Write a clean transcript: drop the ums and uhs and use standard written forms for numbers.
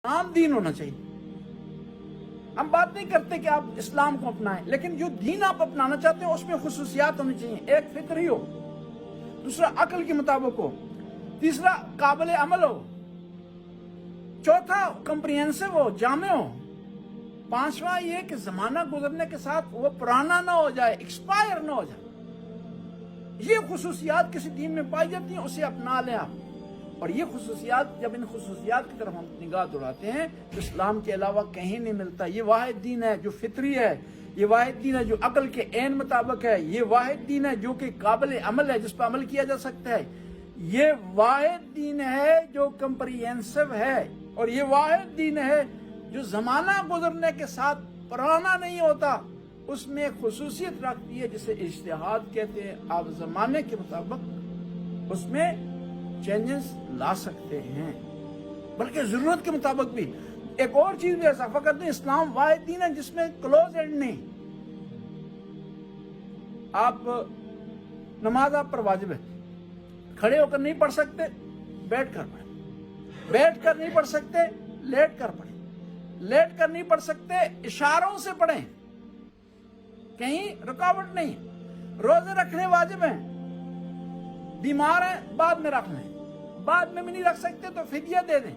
عام دین ہونا چاہیے. ہم بات نہیں کرتے کہ آپ اسلام کو اپنائیں، لیکن جو دین آپ اپنانا چاہتے ہیں اس میں خصوصیات ہونی چاہیے. ایک فطری ہو، دوسرا عقل کے مطابق ہو، تیسرا قابل عمل ہو، چوتھا کمپریہنسو ہو، جامع ہو، پانچواں یہ کہ زمانہ گزرنے کے ساتھ وہ پرانا نہ ہو جائے، ایکسپائر نہ ہو جائے. یہ خصوصیات کسی دین میں پائی جاتی ہیں، اسے اپنا لیں آپ. اور یہ خصوصیات، جب ان خصوصیات کی طرف ہم نگاہ دوڑاتے ہیں تو اسلام کے علاوہ کہیں نہیں ملتا. یہ واحد دین ہے جو فطری ہے، یہ واحد دین ہے جو عقل کے عین مطابق ہے، یہ واحد دین ہے جو کہ قابل عمل ہے، جس پہ عمل کیا جا سکتا ہے، یہ واحد دین ہے جو کمپریہنسو ہے، اور یہ واحد دین ہے جو زمانہ گزرنے کے ساتھ پرانا نہیں ہوتا. اس میں ایک خصوصیت رکھتی ہے جسے اجتہاد کہتے ہیں. آپ زمانے کے مطابق اس میں چینجز لا سکتے ہیں، بلکہ ضرورت کے مطابق بھی. ایک اور چیز بھی اضافہ کرتے ہیں، اسلام واحد دین ہے جس میں کلوز اینڈ نہیں. آپ نماز آپ پر واجب ہے، کھڑے ہو کر نہیں پڑھ سکتے، بیٹھ کر پڑھیں. بیٹھ کر نہیں پڑھ سکتے، لیٹ کر پڑھیں. لیٹ کر نہیں پڑھ سکتے، اشاروں سے پڑھیں، کہیں رکاوٹ نہیں. روزے رکھنے واجب ہیں، بیمار ہیں بعد میں رکھ لیں، بعد میں بھی نہیں رکھ سکتے تو فدیہ دے دیں.